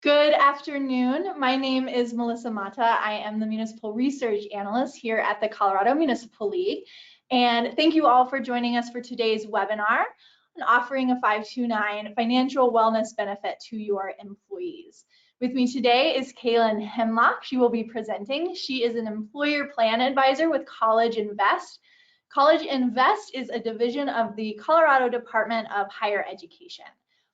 Good afternoon. My name is Melissa Mata. I am the Municipal Research Analyst here at the Colorado Municipal League. And thank you all for joining us for today's webinar on offering a 529 financial wellness benefit to your employees. With me today is Kaylin Hemlock. She will be presenting. She is an employer plan advisor with CollegeInvest. CollegeInvest is a division of the Colorado Department of Higher Education.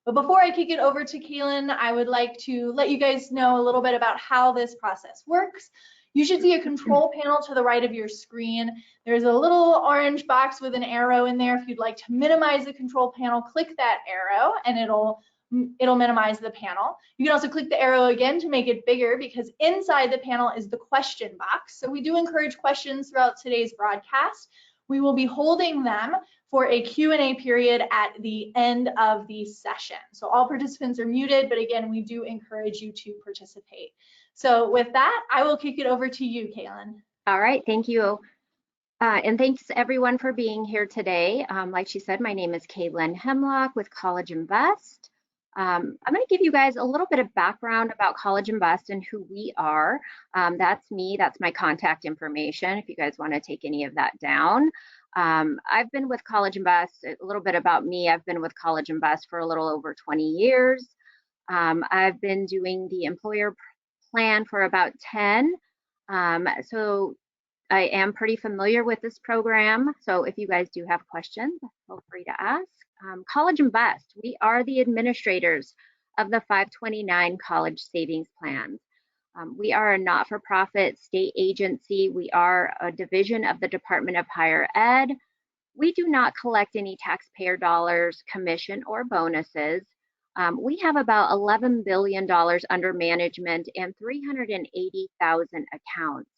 But before I kick it over to Kaylin, I would like to let you guys know a little bit about how this process works. You should see a control panel to the right of your screen. There's a little orange box with an arrow in there. If you'd like to minimize the control panel, click that arrow and it'll minimize the panel. You can also click the arrow again to make it bigger because inside the panel is the question box. So we do encourage questions throughout today's broadcast. We will be holding them for a Q&A period at the end of the session. So all participants are muted, but again, we do encourage you to participate. So with that, I will kick it over to you, Kaylin. All right, thank you. And thanks everyone for being here today. Like she said, my name is Kaylin Hemlock with CollegeInvest. I'm going to give you guys a little bit of background about CollegeInvest and who we are. That's me, that's my contact information if you guys want to take any of that down. I've been with CollegeInvest, a little bit about me, I've been with CollegeInvest for a little over 20 years. I've been doing the employer plan for about 10. So I am pretty familiar with this program. So if you guys do have questions, feel free to ask. CollegeInvest, we are the administrators of the 529 college savings plans. We are a not-for-profit state agency. We are a division of the Department of Higher Ed. We do not collect any taxpayer dollars, commission, or bonuses. We have about $11 billion under management and 380,000 accounts.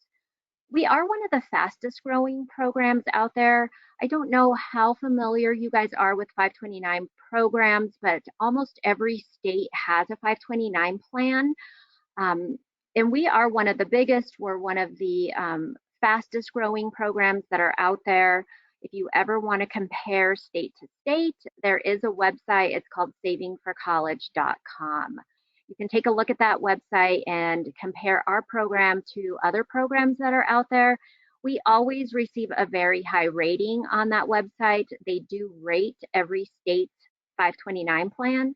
We are one of the fastest growing programs out there. I don't know how familiar you guys are with 529 programs, but almost every state has a 529 plan. And we are one of the biggest. We're one of the fastest growing programs that are out there. If you ever want to compare state to state, there is a website. It's called savingforcollege.com. You can take a look at that website and compare our program to other programs that are out there. We always receive a very high rating on that website. They do rate every state's 529 plan.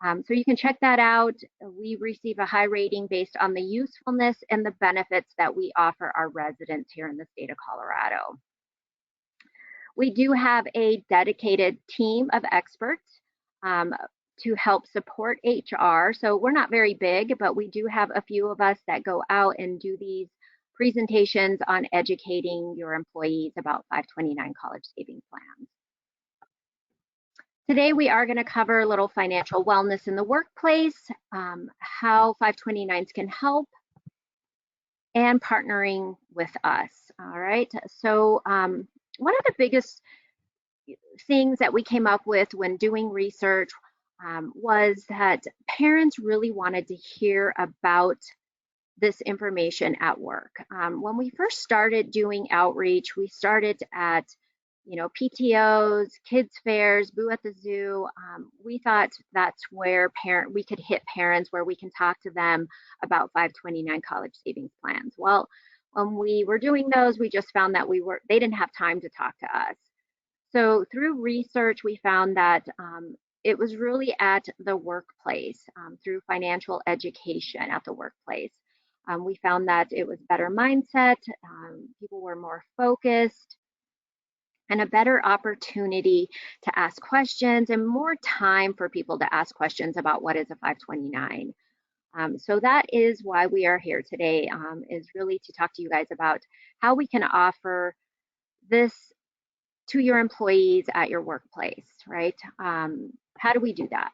So you can check that out. We receive a high rating based on the usefulness and the benefits that we offer our residents here in the state of Colorado. We do have a dedicated team of experts to help support HR. So we're not very big, but we do have a few of us that go out and do these presentations on educating your employees about 529 college savings plans. Today, we are going to cover a little financial wellness in the workplace, how 529s can help, and partnering with us. All right. So one of the biggest things that we came up with when doing research was that parents really wanted to hear about this information at work. When we first started doing outreach, we started at PTOs, kids fairs, Boo at the Zoo. We thought that's where we could hit parents, where we can talk to them about 529 college savings plans. Well, when we were doing those, we just found that they didn't have time to talk to us. So through research, we found that it was really at the workplace, through financial education at the workplace. We found that it was better mindset, people were more focused, and a better opportunity to ask questions and more time for people to ask questions about what is a 529. So that is why we are here today, is really to talk to you guys about how we can offer this to your employees at your workplace, right? How do we do that?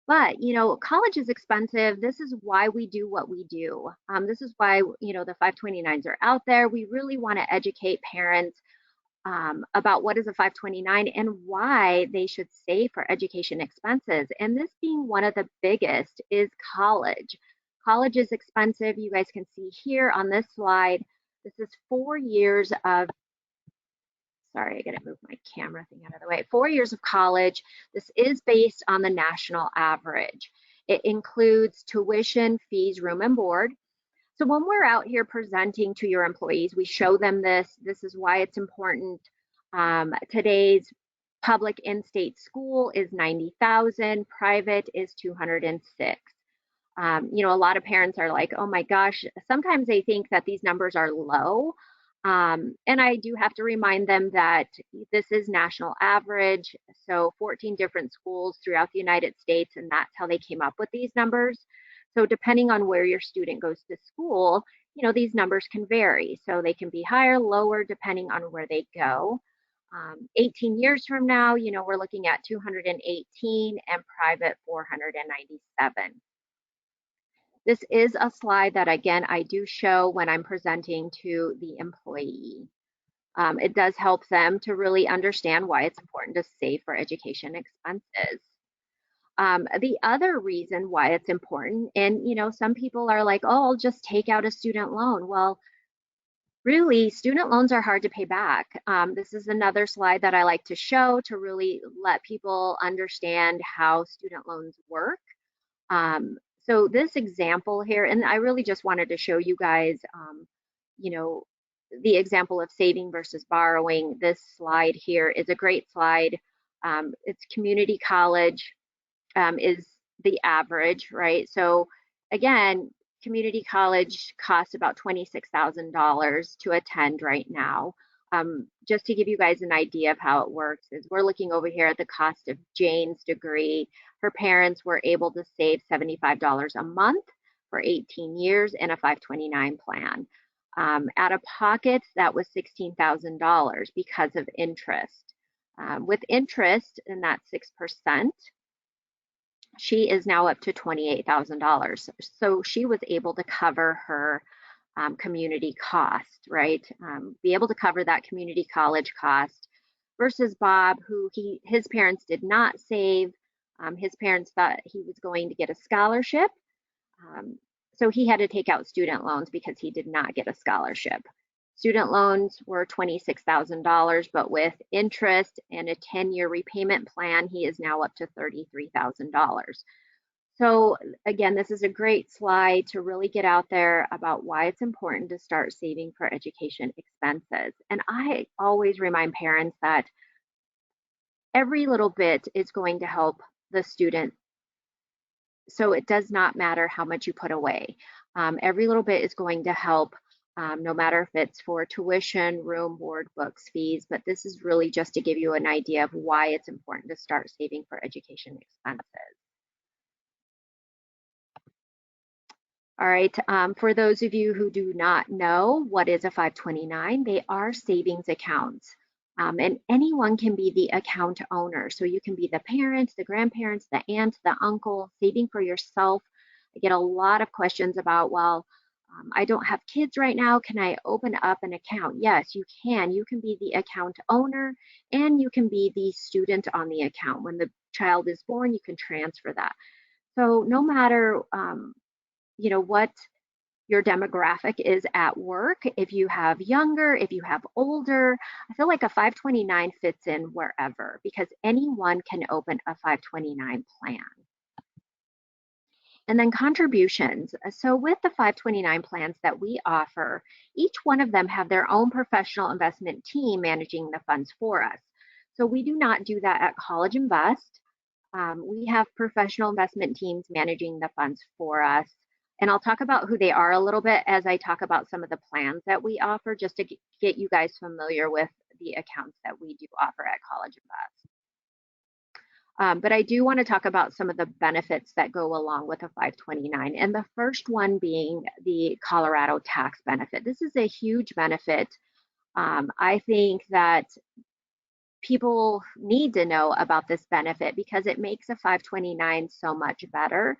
But, college is expensive. This is why we do what we do. This is why, the 529s are out there. We really want to educate parents about what is a 529 and why they should save for education expenses. And this being one of the biggest is college. College is expensive. You guys can see here on this slide, this is 4 years of sorry, I gotta move my camera thing out of the way. 4 years of college. This is based on the national average. It includes tuition, fees, room and board. So when we're out here presenting to your employees, we show them this. This is why it's important. Today's public in-state school is 90,000, private is 206. You know, a lot of parents are like, oh my gosh, sometimes they think that these numbers are low. And I do have to remind them that this is national average. So 14 different schools throughout the United States, and that's how they came up with these numbers. So depending on where your student goes to school, you know, these numbers can vary. So they can be higher, lower, depending on where they go. 18 years from now, you know, we're looking at 218 and private 497. This is a slide that, again, I do show when I'm presenting to the employee. It does help them to really understand why it's important to save for education expenses. The other reason why it's important, and you know, some people are like, oh, I'll just take out a student loan. Well, really, student loans are hard to pay back. This is another slide that I like to show to really let people understand how student loans work. So this example here, and I really just wanted to show you guys, you know, the example of saving versus borrowing. This slide here is a great slide. It's community college is the average, right? So again, community college costs about $26,000 to attend right now. Just to give you guys an idea of how it works is we're looking over here at the cost of Jane's degree. Her parents were able to save $75 a month for 18 years in a 529 plan. Out of pocket, that was $16,000 because of interest. With interest, and that's 6%, she is now up to $28,000. So she was able to cover her community cost, right? Be able to cover that community college cost versus Bob, who his parents did not save. His parents thought he was going to get a scholarship. So he had to take out student loans because he did not get a scholarship. Student loans were $26,000, but with interest and a 10-year repayment plan, he is now up to $33,000. So again, this is a great slide to really get out there about why it's important to start saving for education expenses. And I always remind parents that every little bit is going to help the student. So it does not matter how much you put away. Every little bit is going to help, no matter if it's for tuition, room, board, books, fees, but this is really just to give you an idea of why it's important to start saving for education expenses. All right, for those of you who do not know what is a 529, they are savings accounts. And anyone can be the account owner. So you can be the parents, the grandparents, the aunt, the uncle, saving for yourself. I get a lot of questions about, well, I don't have kids right now. Can I open up an account? Yes, you can. You can be the account owner and you can be the student on the account. When the child is born, you can transfer that. So no matter you know, what your demographic is at work, if you have younger, if you have older, I feel like a 529 fits in wherever because anyone can open a 529 plan. And then contributions. So with the 529 plans that we offer, each one of them have their own professional investment team managing the funds for us. So we do not do that at CollegeInvest. We have professional investment teams managing the funds for us. And I'll talk about who they are a little bit as I talk about some of the plans that we offer, just to get you guys familiar with the accounts that we do offer at CollegeInvest. But I do want to talk about some of the benefits that go along with a 529. And the first one being the Colorado tax benefit. This is a huge benefit. I think that people need to know about this benefit because it makes a 529 so much better.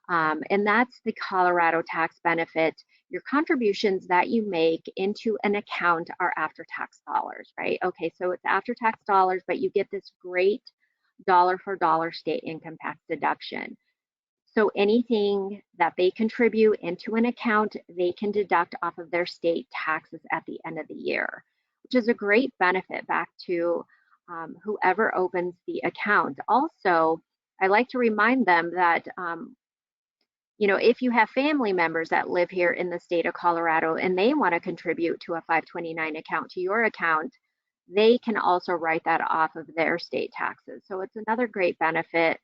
And that's the Colorado tax benefit. Your contributions that you make into an account are after tax dollars, right? Okay, so it's after tax dollars, but you get this great dollar for dollar state income tax deduction. So anything that they contribute into an account, they can deduct off of their state taxes at the end of the year, which is a great benefit back to whoever opens the account. Also, I like to remind them that You know, if you have family members that live here in the state of Colorado and they want to contribute to a 529 account to your account, they can also write that off of their state taxes. So it's another great benefit.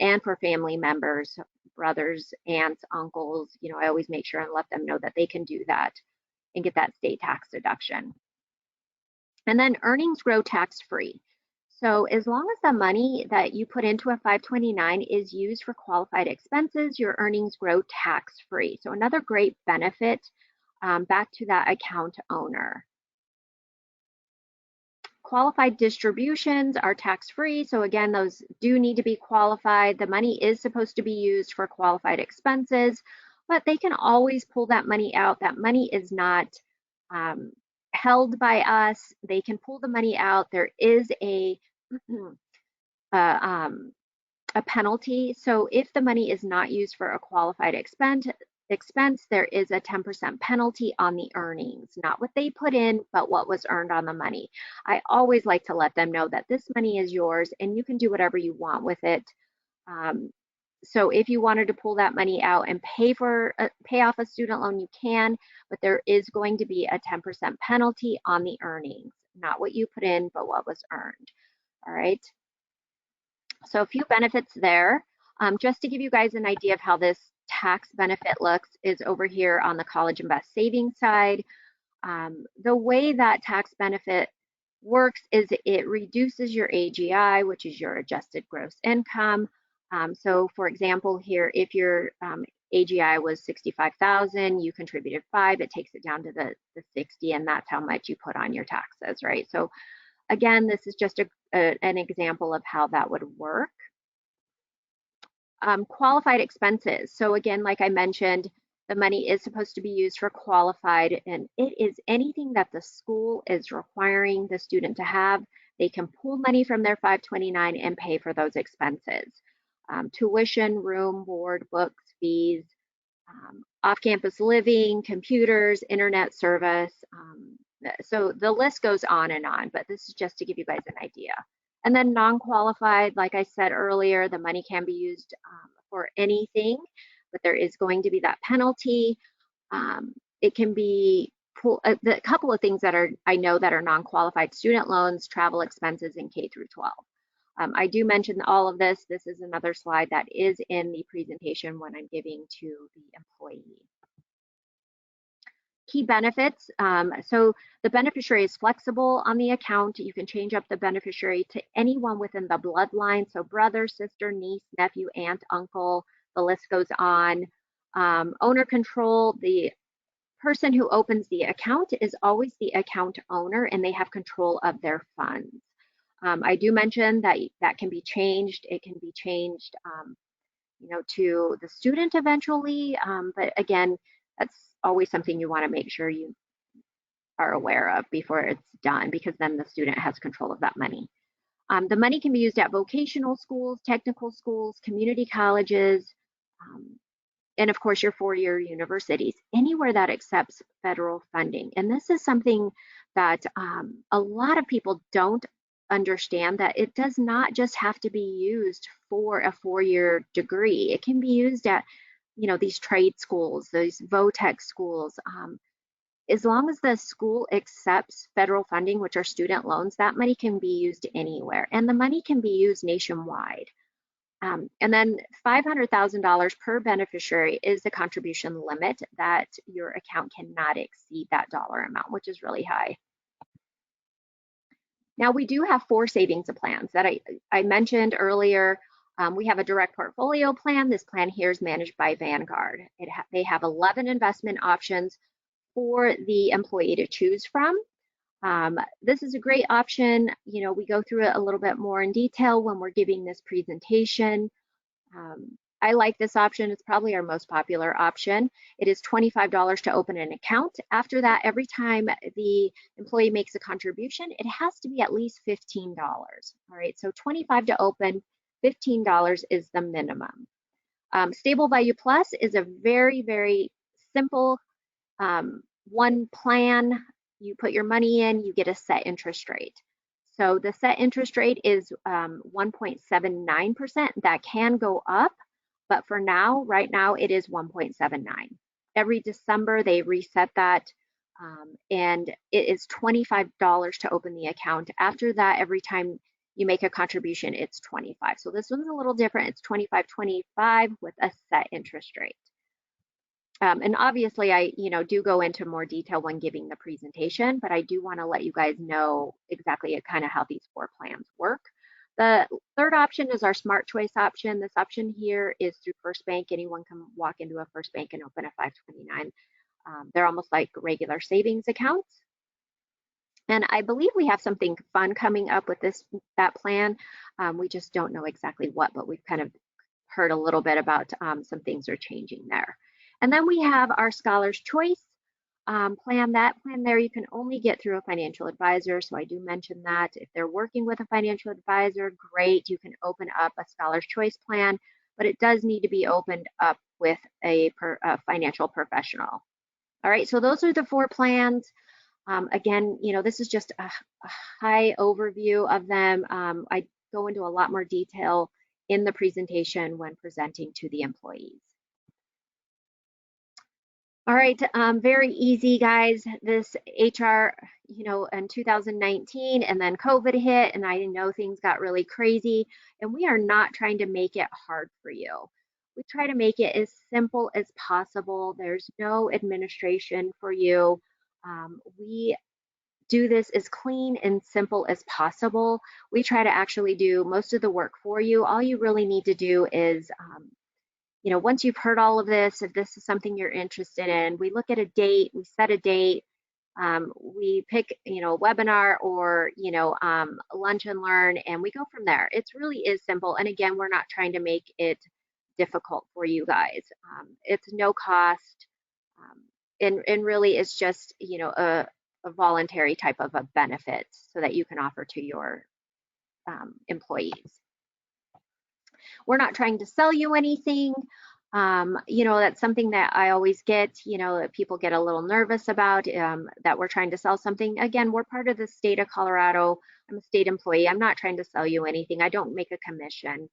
And for family members, brothers, aunts, uncles, you know, I always make sure and let them know that they can do that and get that state tax deduction. And then earnings grow tax-free. So as long as the money that you put into a 529 is used for qualified expenses, your earnings grow tax-free. So another great benefit back to that account owner. Qualified distributions are tax-free. So again, those do need to be qualified. The money is supposed to be used for qualified expenses, but they can always pull that money out. That money is not held by us. They can pull the money out. There is a penalty. So if the money is not used for a qualified expense, there is a 10% penalty on the earnings, not what they put in, but what was earned on the money. I always like to let them know that this money is yours and you can do whatever you want with it. So if you wanted to pull that money out and pay off a student loan, you can, but there is going to be a 10% penalty on the earnings, not what you put in, but what was earned. All right. So a few benefits there. Just to give you guys an idea of how this tax benefit looks is over here on the CollegeInvest savings side. The way that tax benefit works is it reduces your AGI, which is your adjusted gross income. So for example, here, if your AGI was 65,000, you contributed 5, it takes it down to the 60, and that's how much you put on your taxes, right? So again, this is just an example of how that would work. Qualified expenses. So again, like I mentioned, the money is supposed to be used for qualified, and it is anything that the school is requiring the student to have. They can pull money from their 529 and pay for those expenses. Tuition, room, board, books, fees, off-campus living, computers, internet service. So the list goes on, but this is just to give you guys an idea. And then non-qualified, like I said earlier, the money can be used for anything, but there is going to be that penalty. It can be a couple of things that I know that are non-qualified: student loans, travel expenses, and K through 12. I do mention all of this. This is another slide that is in the presentation when I'm giving to the employee. Key benefits. So the beneficiary is flexible on the account. You can change up the beneficiary to anyone within the bloodline. So brother, sister, niece, nephew, aunt, uncle, the list goes on. Owner control. The person who opens the account is always the account owner, and they have control of their funds. I do mention that that can be changed. It can be changed, you know, to the student eventually. But again, that's always something you want to make sure you are aware of before it's done, because then the student has control of that money. The money can be used at vocational schools, technical schools, community colleges, and of course your four-year universities, anywhere that accepts federal funding. And this is something that a lot of people don't understand, that it does not just have to be used for a four-year degree. It can be used at, you know, these trade schools, these VOTEC schools. As long as the school accepts federal funding, which are student loans, that money can be used anywhere, and the money can be used nationwide. And then $500,000 per beneficiary is the contribution limit, that your account cannot exceed that dollar amount, which is really high. Now, we do have 4 savings plans that I mentioned earlier. We have a direct portfolio plan. This plan here is managed by Vanguard. They have 11 investment options for the employee to choose from. This is a great option. You know, we go through it a little bit more in detail when we're giving this presentation. I like this option. It's probably our most popular option. It is $25 to open an account. After that, every time the employee makes a contribution, it has to be at least $15. All right, so $25 to open, $15 is the minimum. Stable Value Plus is a very, very simple one plan. You put your money in, you get a set interest rate. So the set interest rate is 1.79%. That can go up, But for now, right now, it is 1.79. Every December, they reset that, and it is $25 to open the account. After that, every time you make a contribution, it's 25. So this one's a little different. It's 25.25 with a set interest rate. And obviously, I do go into more detail when giving the presentation, but I do want to let you guys know exactly kind of how these 4 plans work. The third option is our Smart Choice option. This option here is through First Bank. Anyone can walk into a First Bank and open a 529. They're almost like regular savings accounts. And I believe we have something fun coming up with that plan. We just don't know exactly what, but we've kind of heard a little bit about some things are changing there. And then we have our Scholar's Choice plan. That plan there you can only get through a financial advisor. So I do mention that. If they're working with a financial advisor, great, you can open up a Scholar's Choice plan, but it does need to be opened up with a financial professional. All right, so those are the 4 plans. Again, this is just a high overview of them. I go into a lot more detail in the presentation when presenting to the employees. All right, very easy, guys. This HR, in 2019, and then COVID hit, and I know things got really crazy, and we are not trying to make it hard for you. We try to make it as simple as possible. There's no administration for you. We do this as clean and simple as possible. We try to actually do most of the work for you. All you really need to do is once you've heard all of this, if this is something you're interested in, we look at a date, we set a date, we pick, a webinar or, lunch and learn, and we go from there. It really is simple. And again, we're not trying to make it difficult for you guys. It's no cost. And really it's just, a voluntary type of a benefit so that you can offer to your employees. We're not trying to sell you anything. That's something that I always get, that people get a little nervous about, that we're trying to sell something. Again, we're part of the state of Colorado. I'm a state employee. I'm not trying to sell you anything. I don't make a commission.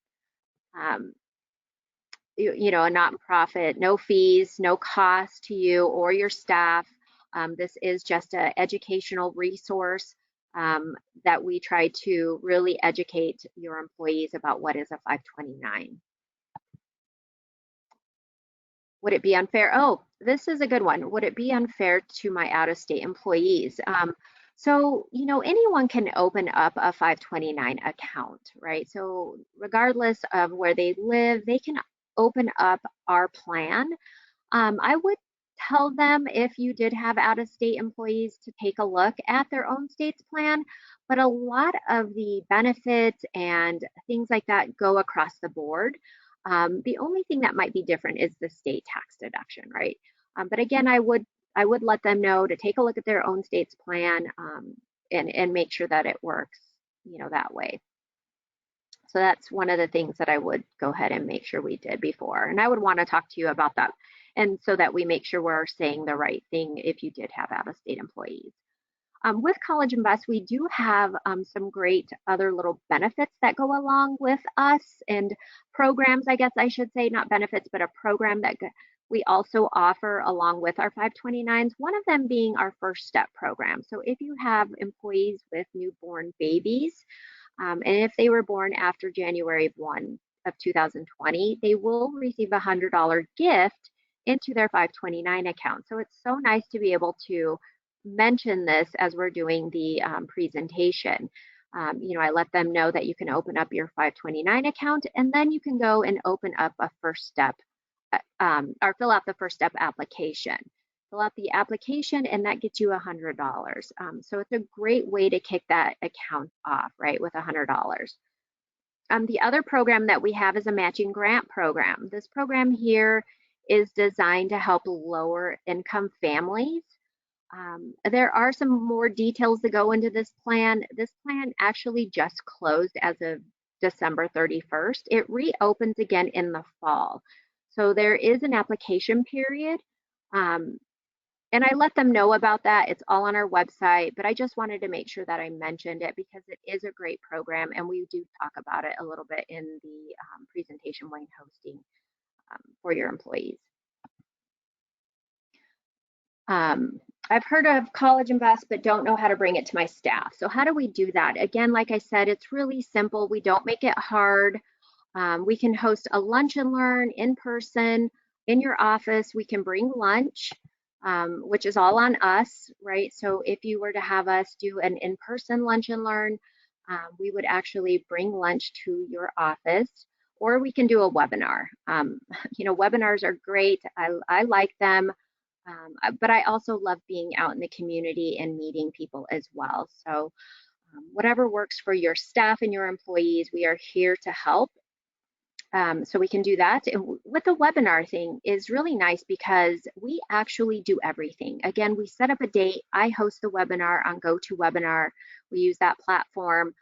A nonprofit, no fees, no cost to you or your staff. This is just an educational resource that we try to really educate your employees about what is a 529. Would it be unfair? Oh, this is a good one. Would it be unfair to my out-of-state employees? So, anyone can open up a 529 account, right? So regardless of where they live, they can open up our plan. I would tell them if you did have out-of-state employees to take a look at their own state's plan, but a lot of the benefits and things like that go across the board. The only thing that might be different is the state tax deduction, right? But again, I would let them know to take a look at their own state's plan and make sure that it works, that way. So that's one of the things that I would go ahead and make sure we did before. And I would want to talk to you about that. And so that we make sure we're saying the right thing if you did have out-of-state employees. With CollegeInvest, we do have some great other little benefits that go along with us, and programs, I guess I should say, not benefits, but a program that we also offer along with our 529s, one of them being our First Step program. So if you have employees with newborn babies, and if they were born after January 1 of 2020, they will receive a $100 gift into their 529 account. So it's so nice to be able to mention this as we're doing the presentation. I let them know that you can open up your 529 account, and then you can go and open up a First Step or fill out the First Step application. Fill out the application, and that gets you $100. So it's a great way to kick that account off, right, with $100. The other program that we have is a matching grant program. This program here is designed to help lower income families. There are some more details that go into this plan. This plan actually just closed as of December 31st. It reopens again in the fall. So there is an application period. And I let them know about that. It's all on our website, but I just wanted to make sure that I mentioned it because it is a great program, and we do talk about it a little bit in the presentation when hosting for your employees. I've heard of CollegeInvest, but don't know how to bring it to my staff. So how do we do that? Again, like I said, it's really simple. We don't make it hard. We can host a lunch and learn in person in your office. We can bring lunch, which is all on us, right? So if you were to have us do an in-person lunch and learn, we would actually bring lunch to your office, or we can do a webinar. Webinars are great. I like them. But I also love being out in the community and meeting people as well. So whatever works for your staff and your employees, we are here to help. So we can do that. And with the webinar thing is really nice because we actually do everything. Again, we set up a date. I host the webinar on GoToWebinar. We use that platform.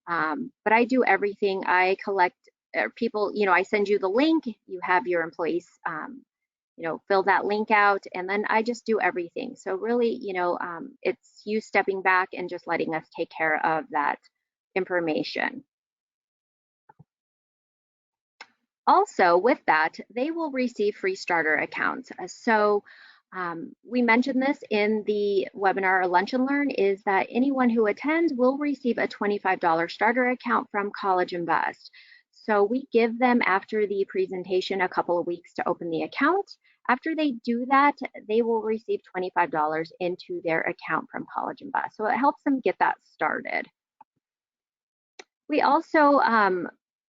But I do everything. I collect people, I send you the link. You have your employees fill that link out, and then I just do everything. So really, it's you stepping back and just letting us take care of that information. Also, with that, they will receive free starter accounts. So we mentioned this in the webinar or Lunch and Learn, is that anyone who attends will receive a $25 starter account from CollegeInvest. So we give them, after the presentation, a couple of weeks to open the account. After they do that, they will receive $25 into their account from CollegeInvest. So it helps them get that started. We also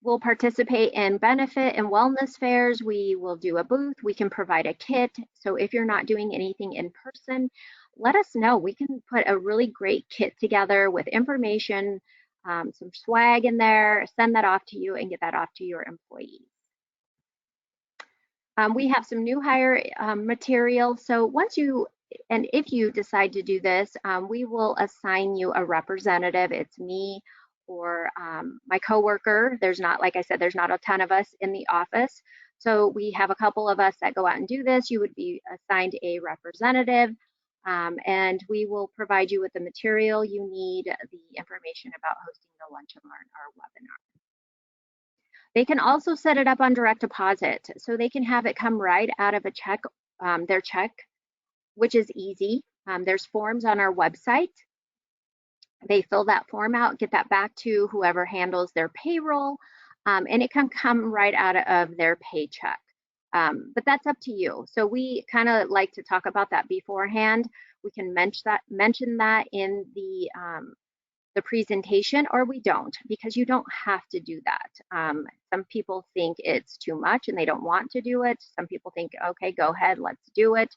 will participate in benefit and wellness fairs. We will do a booth. We can provide a kit. So if you're not doing anything in person, let us know. We can put a really great kit together with information, some swag in there, send that off to you and get that off to your employees. We have some new hire material. So once you, and if you decide to do this, we will assign you a representative. It's me or my coworker. There's not, like I said, there's not a ton of us in the office. So we have a couple of us that go out and do this. You would be assigned a representative, and we will provide you with the material you need, the information about hosting the Lunch and Learn or webinar. They can also set it up on direct deposit, so they can have it come right out of a check, their check, which is easy. There's forms on our website. They fill that form out, get that back to whoever handles their payroll, and it can come right out of their paycheck. But that's up to you. So we kind of like to talk about that beforehand. We can mention that in the presentation, or we don't, because you don't have to do that. Some people think it's too much and they don't want to do it. Some people think, okay, go ahead, let's do it.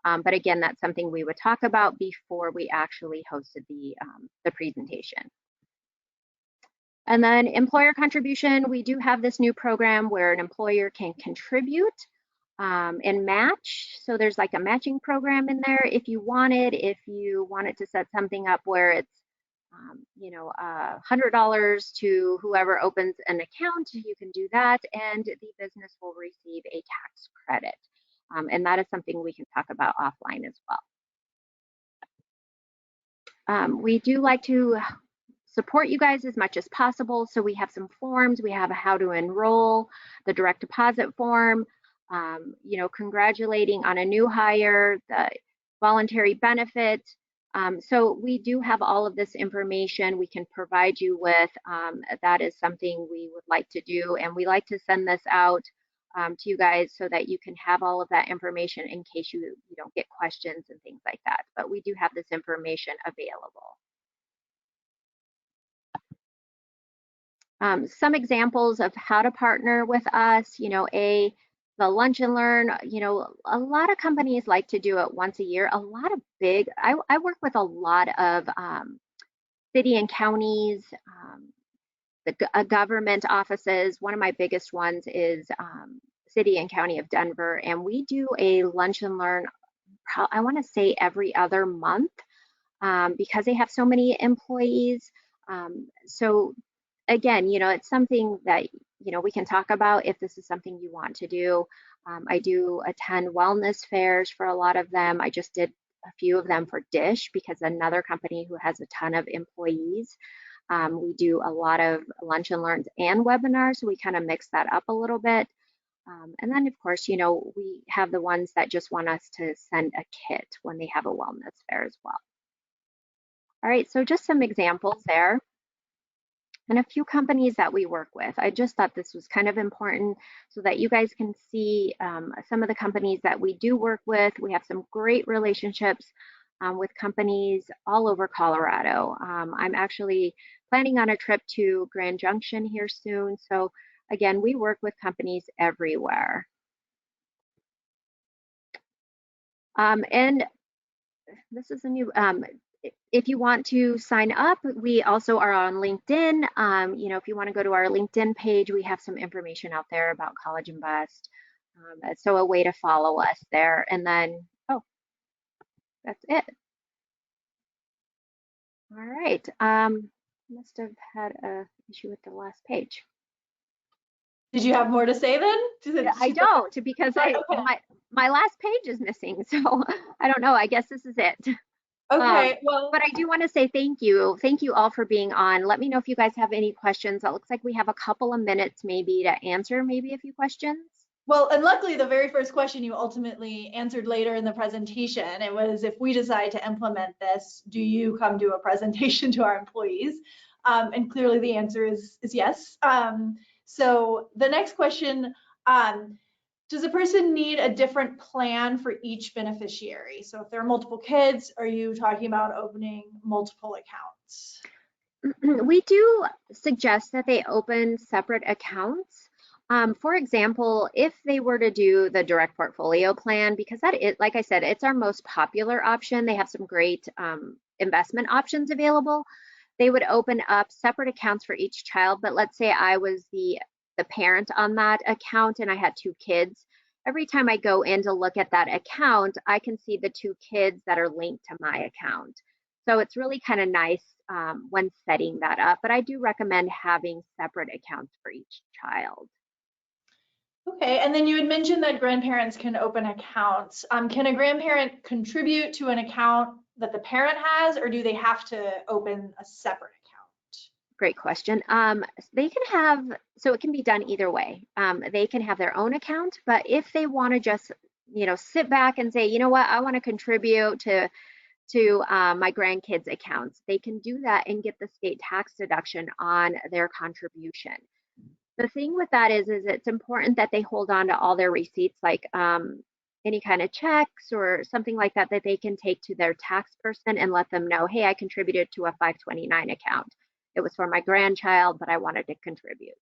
But again, that's something we would talk about before we actually hosted the presentation. And then employer contribution, we do have this new program where an employer can contribute and match. So there's like a matching program in there if you wanted to set something up where it's $100 to whoever opens an account, you can do that, and the business will receive a tax credit. And that is something we can talk about offline as well. We do like to support you guys as much as possible. So we have some forms. We have a how to enroll, the direct deposit form, congratulating on a new hire, the voluntary benefit. So we do have all of this information we can provide you with. That is something we would like to do, and we like to send this out to you guys so that you can have all of that information in case you don't get questions and things like that. But we do have this information available. Some examples of how to partner with us, the Lunch and Learn, a lot of companies like to do it once a year. A lot of I work with a lot of city and counties, the government offices. One of my biggest ones is City and County of Denver, and we do a Lunch and Learn, I want to say every other month, because they have so many employees. So again, it's something that, we can talk about if this is something you want to do. I do attend wellness fairs for a lot of them. I just did a few of them for Dish, because another company who has a ton of employees. We do a lot of Lunch and Learns and webinars, so we kind of mix that up a little bit. And then, of course, you know, we have the ones that just want us to send a kit when they have a wellness fair as well. All right, so just some examples there. And a few companies that we work with. I just thought this was kind of important so that you guys can see some of the companies that we do work with. We have some great relationships with companies all over Colorado. I'm actually planning on a trip to Grand Junction here soon. So again, we work with companies everywhere. And this is a new, if you want to sign up, we also are on LinkedIn. You know, if you want to go to our LinkedIn page, we have some information out there about CollegeInvest. So a way to follow us there. And then, oh, that's it. All right. Must have had an issue with the last page. Did you have more to say then? I don't, because Okay. my last page is missing. So I don't know. I guess this is it. Okay, well, but I do want to say thank you. Thank you all for being on. Let me know if you guys have any questions. It looks like we have a couple of minutes maybe to answer maybe a few questions. well, and luckily the very first question you ultimately answered later in the presentation. It was, if we decide to implement this, do you come do a presentation to our employees? And clearly the answer is yes. So the next question, does a person need a different plan for each beneficiary? So if there are multiple kids, are you talking about opening multiple accounts? We do suggest that they open separate accounts. For example, if they were to do the direct portfolio plan, because that is, like I said, it's our most popular option. They have some great investment options available. They would open up separate accounts for each child. But let's say I was the parent on that account and I had 2 kids. Every time I go in to look at that account, I can see the 2 kids that are linked to my account. So it's really kind of nice when setting that up. But I do recommend having separate accounts for each child. Okay, and then you had mentioned that grandparents can open accounts. Can a grandparent contribute to an account that the parent has, or do they have to open a separate account? Great question. They can have, so it can be done either way. They can have their own account, but if they want to just, you know, sit back and say, you know what, I want to contribute to my grandkids' accounts, they can do that and get the state tax deduction on their contribution. The thing with that is it's important that they hold on to all their receipts, like any kind of checks or something like that, that they can take to their tax person and let them know, hey, I contributed to a 529 account. It was for my grandchild, but I wanted to contribute.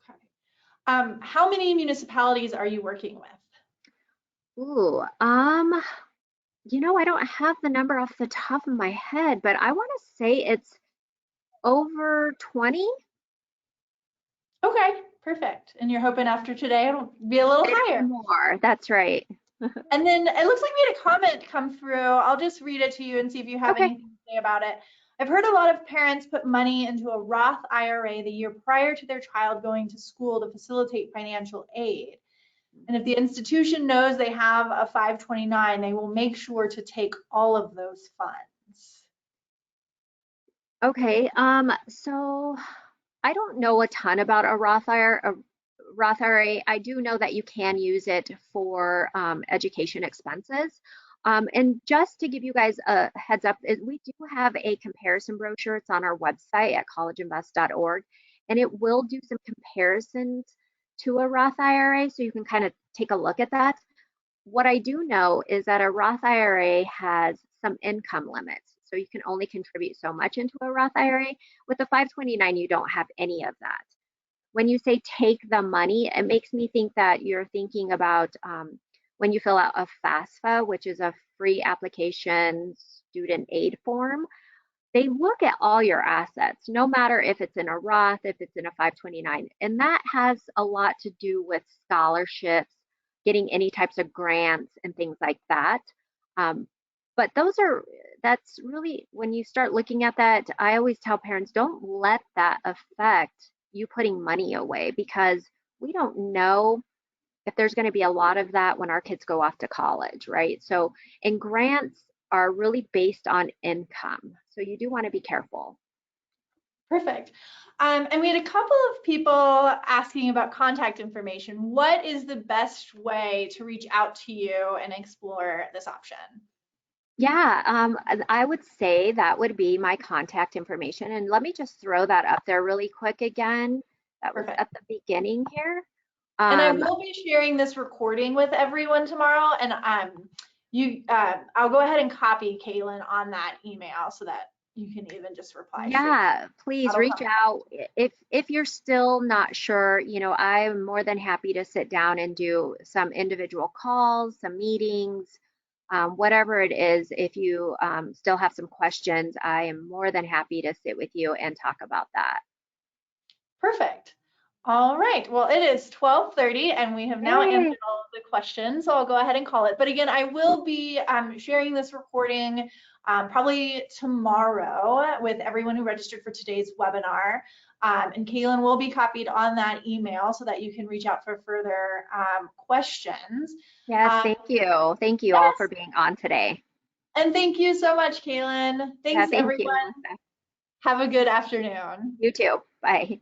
Okay. How many municipalities are you working with? Ooh, you know, I don't have the number off the top of my head, but I want to say it's over 20. Okay, perfect. And you're hoping after today it'll be a little higher. More, that's right. And then it looks like we had a comment come through. I'll just read it to you and see if you have anything to say about it. I've heard a lot of parents put money into a Roth IRA the year prior to their child going to school to facilitate financial aid. And if the institution knows they have a 529, they will make sure to take all of those funds. Okay, so I don't know a ton about a Roth IRA. I do know that you can use it for education expenses. And just to give you guys a heads up, we do have a comparison brochure. It's on our website at collegeinvest.org, and it will do some comparisons to a Roth IRA, so you can kind of take a look at that. What I do know is that a Roth IRA has some income limits. So you can only contribute so much into a Roth IRA. With the 529, you don't have any of that. When you say take the money, it makes me think that you're thinking about when you fill out a FAFSA, which is a free application student aid form. They look at all your assets, no matter if it's in a Roth, if it's in a 529. And that has a lot to do with scholarships, getting any types of grants and things like that. But that's really, when you start looking at that, I always tell parents, don't let that affect you putting money away, because we don't know if there's going to be a lot of that when our kids go off to college, right? So, and grants are really based on income. So you do want to be careful. Perfect. And we had a couple of people asking about contact information. What is the best way to reach out to you and explore this option? Yeah, I would say that would be my contact information. And let me just throw that up there really quick again. That was Perfect. at the beginning here. And I Um, will be sharing this recording with everyone tomorrow. And I'll go ahead and copy Kaylin on that email so that you can even just reply straight. yeah, please That'll reach come. out. If you're still not sure, I'm more than happy to sit down and do some individual calls, some meetings, whatever it is. If you still have some questions, I am more than happy to sit with you and talk about that. Perfect. All right. Well, it is 12:30 and we have now Yay. answered all of the questions. So I'll go ahead and call it. But again, I will be sharing this recording probably tomorrow with everyone who registered for today's webinar. And Kaylin will be copied on that email so that you can reach out for further questions. Yes, Um, thank you. Thank you all for yes. being on today. And thank you so much, Kaylin. Yeah, Thanks, thank you, everyone. Melissa. Have a good afternoon. You too. Bye.